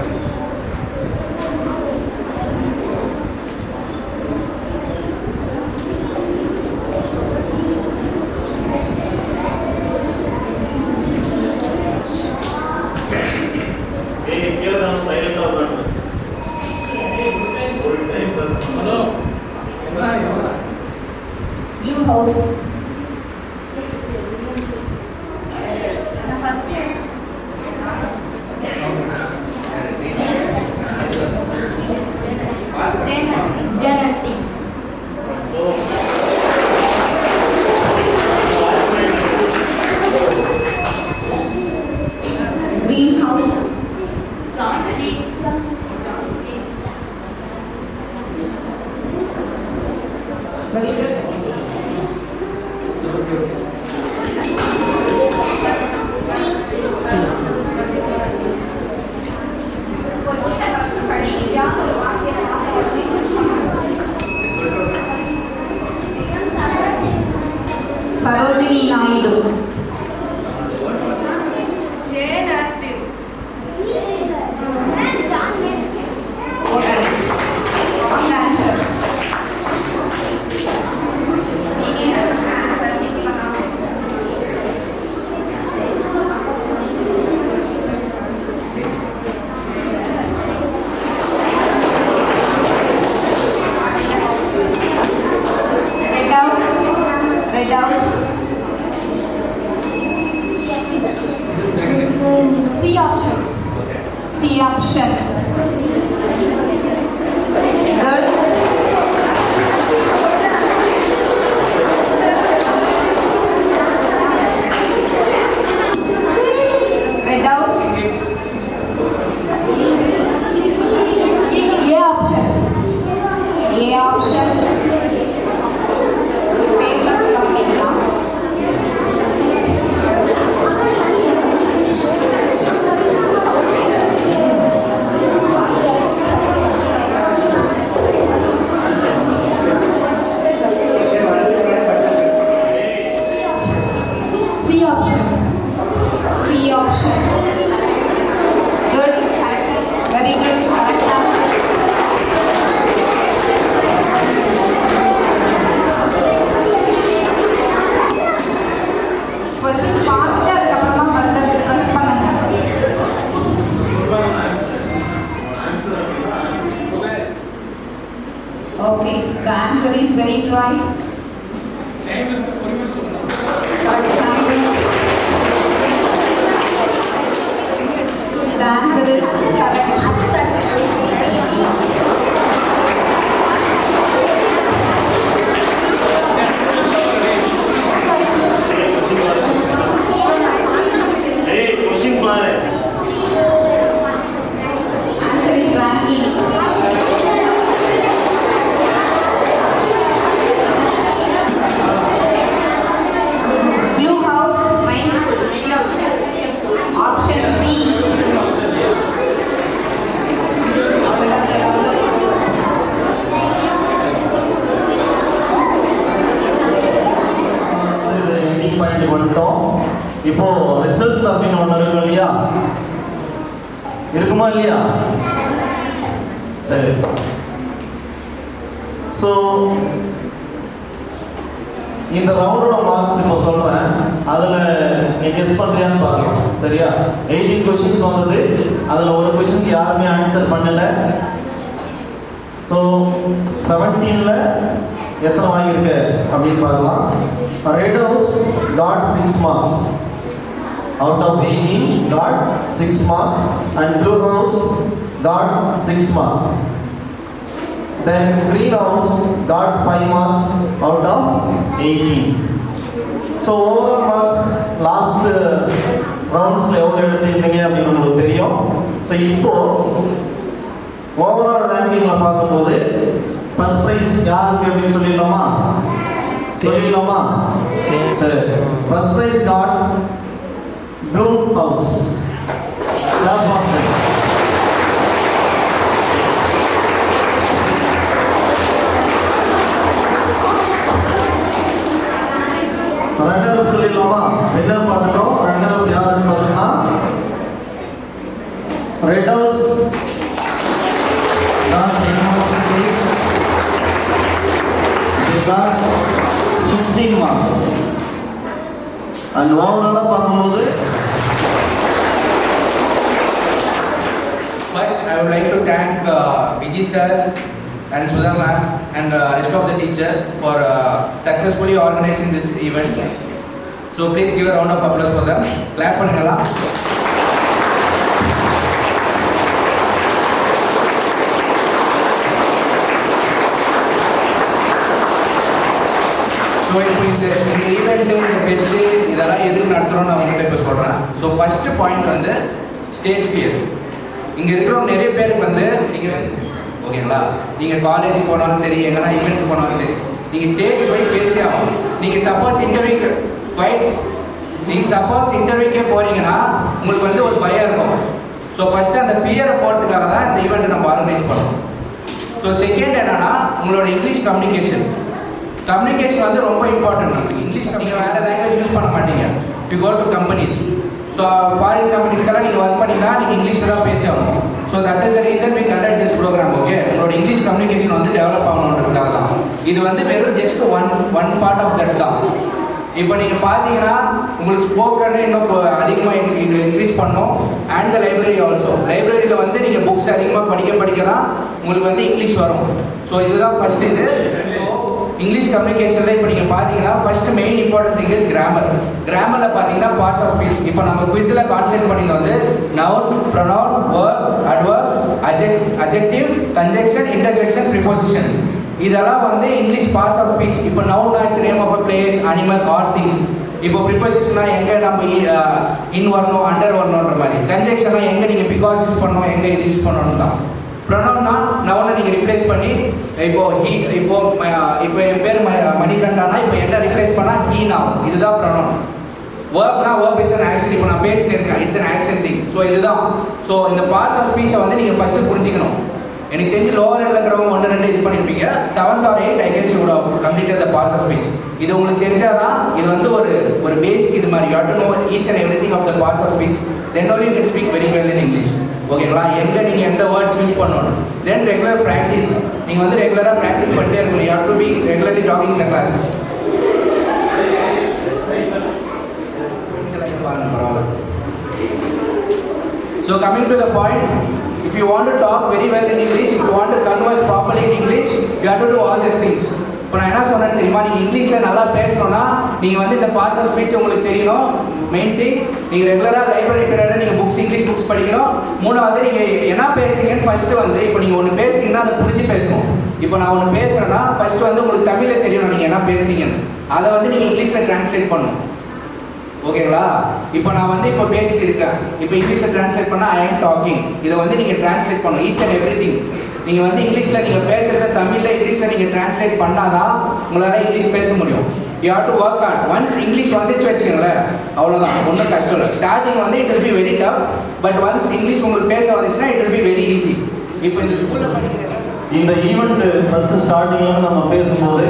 Blue House. Green House. Very good. Sarojini Naidu. Okay. Wrong answer. Red House. C option. C option. Good. Red House. A option. A option. C option. C option. Good. Correct. Very good. Correct. Question பார்த்துட்டு அதுக்கப்புறமா first press பண்ணுங்க. Okay. The answer is very dry. The answer is correct. Hey, question பாரு. Answer is ranking. Blue House. Option C. Ending point வந்துட்டோம். இப்போ results அப்படின்னு ஒன்று இருக்கும் இல்லையா, இருக்குமா இல்லையா? சரி. ஸோ இந்த ரவுண்டோட மார்க்ஸ் இப்போ சொல்கிறேன், அதில் நீ கெஸ் பண்ணுறியான்னு பார்க்கலாம். சரியா? 18 கொஷின்ஸ் வந்தது, அதில் ஒரு கொஷினுக்கு யாருமே ஆன்சர் பண்ணலை. ஸோ 17ல் எத்தனை வாங்கியிருக்கு அப்படின்னு பார்க்கலாம். Red House got 6 marks. Out of 18 got 6 marks and Blue House got 6 marks. Then Green House got 5 marks out of 18. So overall marks last roundsல எவ்வளவு எடுத்தீங்க அப்படின்னு உங்களுக்கு தெரியும். ஸோ இப்போ ஓவரால் ரேங்கிங்ல பார்க்கும்போது ஃபர்ஸ்ட் பிரைஸ் யாருக்கு அப்படின்னு சொல்லிடலாமா? சொல்லிடலாமா? சரி. First prize got group house. Runner சொல்லிடலாமா? வின்னர் பார்த்துட்டோம். ரன்னர் யாருன்னு பார்த்தோம்னா red house 16 marks. And overall பார்க்கும்போது first I would like to thank Vijay sir and Sudha ma'am and rest of the teacher for successfully organizing this event. So please give a round of applause for them. Clap பண்ணுங்களா? So இப்போ இந்த event இந்த fest இதெல்லாம் எதுக்கு நடத்துகிறோம் நான் உங்கள்கிட்ட இப்போ சொல்கிறேன். ஸோ ஃபஸ்ட்டு பாயிண்ட் வந்து ஸ்டேஜ் ஃபியர். இங்கே இருக்கிறவங்க நிறைய பேருக்கு வந்து நீங்கள் ஓகேங்களா, நீங்கள் காலேஜ் போனாலும் சரி, எங்கன்னா ஈவெண்ட் போனாலும் சரி, நீங்கள் ஸ்டேஜ் போய் பேசி ஆகணும். நீங்கள் சப்போஸ் இன்டர்வியூக்கே போகிறீங்கன்னா உங்களுக்கு வந்து ஒரு பயம் இருக்கும். ஸோ ஃபஸ்ட்டு அந்த ஃபியரை போகிறதுக்காக தான் இந்த ஈவெண்ட்டை நம்ம ஆர்கனைஸ் பண்ணணும். ஸோ செகண்ட் என்னன்னா உங்களோட இங்கிலீஷ் கம்யூனிகேஷன் வந்து ரொம்ப இம்பார்ட்டன்ட். இருக்குது இங்கிலீஷ் நீங்கள் வேறு லாங்குவேஜ் யூஸ் பண்ண மாட்டீங்க. You go to companies. So foreign கம்பெனிஸ்க்கெல்லாம் நீங்கள் ஒர்க் பண்ணிங்கன்னா நீங்கள் இங்கிலீஷில் தான் பேசி ஆகணும். So that is the reason we conduct this program. Okay, உங்களோட இங்கிலீஷ் கம்யூனிகேஷன் வந்து டெவலப் ஆகணுன்றதுக்காக தான். இது வந்து வெறும் just one part of that தான். இப்போ நீங்கள் பார்த்தீங்கன்னா உங்களுக்கு ஸ்போக்கன் இன்னும் அதிகமாக இன்க்ரீஸ் பண்ணணும். And the library also. லைப்ரரியில் வந்து நீங்கள் புக்ஸ் அதிகமாக படிக்கலாம் உங்களுக்கு வந்து இங்கிலீஷ் வரும். ஸோ இதுதான் ஃபஸ்ட் இது. ஸோ இங்கிலீஷ் கம்யூனிகேஷனில் இப்போ நீங்கள் பார்த்தீங்கன்னா first main important thing is grammar. கிராமரில் பார்த்தீங்கன்னா பார்ட்ஸ் ஆஃப் ஸ்பீச். இப்போ நம்ம குவிஸில் கான்சன்ட்ரேட் பண்ணிங்க வந்து noun, pronoun, verb, adverb, adjective, conjunction, interjection, preposition. இதெல்லாம் வந்து இங்கிலீஷ் பார்ட்ஸ் ஆஃப் ஸ்பீச். இப்போ நவுன் ஆச்சு name of a place, animal, or things. இப்போ ப்ரிபோசிஷனா எங்கே நம்ம இன் வரணும், அண்டர் வரணுன்ற மாதிரி. கன்ஜெக்ஷனா எங்கே நீங்கள் பிகாஸ் யூஸ் பண்ணணும், எங்கே இது யூஸ் பண்ணணும் தான். ப்ரொனவுன்னா நவுனை நீங்கள் ரிப்ளேஸ் பண்ணி இப்போ என் பேர் மணிகண்டானா இப்போ என்ன ரிப்ளேஸ் பண்ணால் ஹீ நவுன். இதுதான் ப்ரொனவுன். வேர்ப்னா வேர்ப் இஸ் அன் ஆக்ஷன். இப்போ நான் பேசிட்டு இருக்கேன், it's an action thing. So இதுதான். ஸோ இந்த பார்ட்ஸ் ஆஃப் ஸ்பீச்சை வந்து நீங்கள் ஃபஸ்ட்டு புரிஞ்சுக்கணும். எனக்கு தெரிஞ்சு லோவர் லெவலில் 1-2 இது பண்ணியிருப்பீங்க. 7th or 8th I guess you would have completed the parts of speech. இது உங்களுக்கு தெரிஞ்சாதான் இது வந்து ஒரு பேசிக் இது மாதிரி. You have to know each and everything of the parts of speech. Then only you can speak very well in English. ஓகேங்களா, எங்கே நீங்கள் எந்த வேர்ட்ஸ் யூஸ் பண்ணணும். Then regular practice. நீங்கள் வந்து ரெகுலராக ப்ராக்டிஸ் பண்ணிட்டே இருக்கணும். You have to be regularly talking the class. So coming to the point, if you want to talk very well in English, if you want to converse properly in English, you have to do all these things. இப்போ நான் என்ன சொன்னேன்னு தெரியுமா, நீங்கள் இங்கிலீஷில் நல்லா பேசணும்னா நீங்கள் வந்து இந்த பார்ட்ஸ் ஆஃப் ஸ்பீச் உங்களுக்கு தெரியணும். மெயின் திங், நீங்கள் ரெகுலராக லைப்ரரி பீரியடில் நீங்கள் இங்கிலீஷ் புக்ஸ் படிக்கணும். மூணாவது நீங்கள் என்ன பேசுறீங்கன்னு ஃபஸ்ட்டு வந்து இப்போ நீங்கள் ஒன்று பேசுறீங்கன்னா அதை புரிஞ்சு பேசணும். இப்போ நான் ஒன்று பேசுகிறேன்னா ஃபஸ்ட்டு வந்து உங்களுக்கு தமிழில் தெரியணும் நீங்கள் என்ன பேசுறீங்கன்னு. அதை வந்து நீங்கள் இங்கிலீஷில் ட்ரான்ஸ்லேட் பண்ணணும். ஓகேங்களா, இப்போ நான் வந்து இப்போ பேசிட்டு இருக்கேன். இப்போ இங்கிலீஷில் ட்ரான்ஸ்லேட் பண்ணால் ஐ எம் டாக்கிங். இதை வந்து நீங்கள் ட்ரான்ஸ்லேட் பண்ணணும். ஈச் அண்ட் எவ்ரி திங் நீங்கள் வந்து இங்கிலீஷில் நீங்கள் பேசுகிறத தமிழில் இங்கிலீஷில் நீங்கள் ட்ரான்ஸ்லேட் பண்ணால் தான் உங்களால் இங்கிலீஷ் பேச முடியும். You have to work on. Once English வந்துச்சு வச்சுக்கோங்களேன், அவ்வளோதான், ஒன்றும் கஷ்டம் இல்லை. ஸ்டார்டிங் வந்து it will be very tough. But once English உங்களுக்கு பேச வந்துச்சுன்னா it will be very easy. இப்போ இந்த ஸ்கூலில் படிக்கிற இந்த ஈவெண்ட் ஃபஸ்ட்டு ஸ்டார்டிங்லேருந்து நம்ம பேசும்போது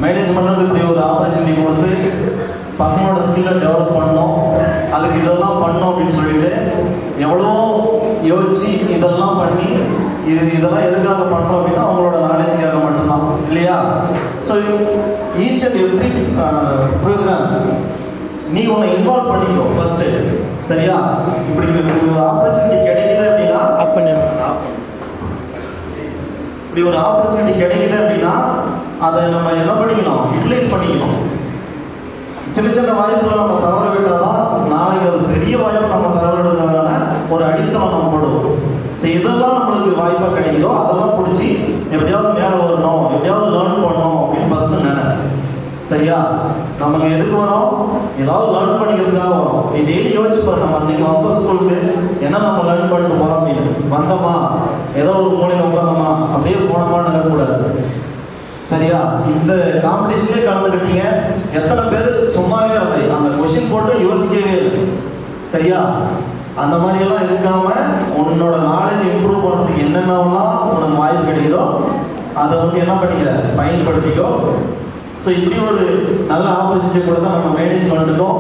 மேனேஜ்மெண்ட் இப்படி ஒரு ஆப்பர்ச்சுனிட்டி கொடுத்து பசங்களோட ஸ்கில்லை டெவலப் பண்ணோம், அதுக்கு இதெல்லாம் பண்ணோம் அப்படின்னு சொல்லிட்டு எவ்வளோ யோசிச்சு இதெல்லாம் பண்ணி இதெல்லாம் எதுக்காக பண்ணுறோம் அப்படின்னா அவங்களோட நாலேஜுக்காக மட்டும்தான் இல்லையா. So each and every program நீ உன்னை இன்வால்வ் பண்ணிக்கோ ஃபஸ்ட்டு, சரியா. இப்படி ஒரு ஆப்பர்ச்சுனிட்டி கிடைக்குது அப்படின்னா இப்படி ஒரு ஆப்பர்ச்சுனிட்டி கிடைக்குது அப்படின்னா அதை நம்ம என்ன பண்ணிக்கணும், யூட்டிலைஸ் பண்ணிக்கணும். சின்ன சின்ன வாய்ப்புகளை நம்ம தவற விட்டால் தான் நாளைக்கு அது பெரிய வாய்ப்பு நம்ம தவறிடுறதுனால ஒரு அடித்தளம் நம்ம போடுவோம். ஸோ இதெல்லாம் நம்மளுக்கு வாய்ப்பாக கிடைக்குதோ அதெல்லாம் பிடிச்சி எப்படியாவது மேலே வரணும், எப்படியாவது லேர்ன் பண்ணணும் அப்படின்னு ஃபஸ்ட்டு நினை, சரியா? நமக்கு எதுக்கு வரோம்? ஏதாவது லேர்ன் பண்ணிக்கிறதுக்காக வரோம். நீ டெய்லி யோசிச்சு பாரு, நம்ம அன்னைக்கு வந்தோம் ஸ்கூலுக்கு, என்ன நம்ம லேர்ன் பண்ணிட்டு போகிறோம் அப்படின்னு. வந்தோமா, ஏதோ ஒரு மூலையில் உட்காந்தோமா, அப்படியே போனோமான்னு இருக்கக்கூடாது. சரியா? இந்த காம்படிஷன்லேயே கலந்துக்கிட்டீங்க. எத்தனை பேர் சும்மாவே இருந்தாங்க, அந்த கொஷின் போட்டு யோசிக்கவே இல்லை. சரியா? அந்த மாதிரியெல்லாம் இருக்காம உன்னோட நாலேஜ் இம்ப்ரூவ் பண்ணுறதுக்கு என்னென்னலாம் உனக்கு வாய்ப்பு கிடைக்குதோ அதை என்ன பண்ணிக்க, பயன்படுத்திக்கோ. ஸோ இப்படி ஒரு நல்ல ஆப்பர்ச்சுனிட்டி கூட தான் நம்ம மேனேஜ் பண்ணிட்டோம்.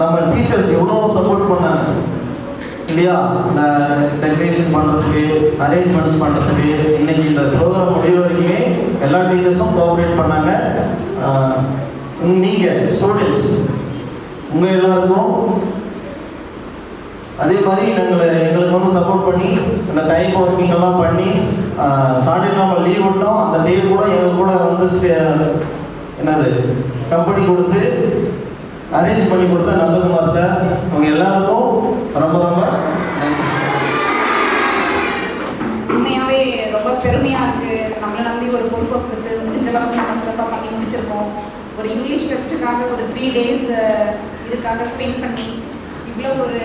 நம்ம டீச்சர்ஸ் எவ்வளோ சப்போர்ட் பண்ணாங்க இல்லையா? இந்த டெக்கரேஷன் பண்ணுறதுக்கு, அரேஞ்ச்மெண்ட்ஸ் பண்ணுறதுக்கு, இன்னைக்கு இந்த ப்ரோக்ராம் முடிவு வரைக்குமே எல்லா டீச்சர்ஸும் கோஆப்ரேட் பண்ணாங்க. நீங்கள் ஸ்டூடெண்ட்ஸ் உங்கள் எல்லாருக்கும் அதே மாதிரி எங்களுக்கு சப்போர்ட் பண்ணி இந்த டைம் ஒர்க்கிங் எல்லாம் பண்ணி சாட்டர்டே நம்ம லீவ் விட்டோம், அந்த லீவ் கூட எங்களுக்கு கூட என்னது கம்பெனி கொடுத்து அரேஞ்ச் பண்ணி கொடுத்த நந்தகுமார் சார், அவங்க எல்லாருக்கும் ரொம்ப ரொம்ப உண்மையாகவே ரொம்ப பெருமையாக இருக்குது. நம்மளை நம்பி ஒரு பொறுப்பை கொடுத்து முடிஞ்சளவுக்கு நம்ம சிறப்பாக பண்ணி முடிச்சிருக்கோம். ஒரு இங்கிலீஷ் ஃபெஸ்ட்டுக்காக ஒரு 3 days இதுக்காக ஸ்பெண்ட் பண்ணி இவ்வளோ ஒரு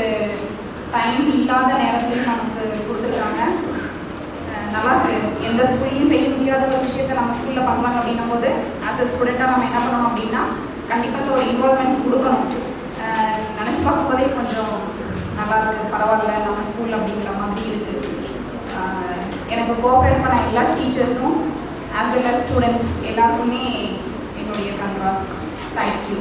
டைம் இல்லாத நேரத்துலையும் நமக்கு கொடுத்துருக்காங்க. நல்லாயிருக்கு. எந்த ஸ்கூல்லையும் செய்ய முடியாத ஒரு விஷயத்த நம்ம ஸ்கூலில் பண்ணுறாங்க அப்படின்னும் போது ஆஸ் எ ஸ்டூடெண்ட்டாக நம்ம என்ன பண்ணணும் அப்படின்னா கண்டிப்பாக ஒரு இன்வால்மெண்ட் கொடுக்கணும். நினச்சி பார்க்கும்போதே கொஞ்சம் நல்லாயிருக்கு, பரவாயில்ல நம்ம ஸ்கூல் அப்படிங்கிற மாதிரி இருக்குது. எனக்கு கோஆப்ரேட் பண்ண எல்லா டீச்சர்ஸும் ஆஸ் வெல் அஸ் ஸ்டூடெண்ட்ஸ் எல்லாருக்குமே என்னுடைய கங்க்ராஸ். தேங்க்யூ.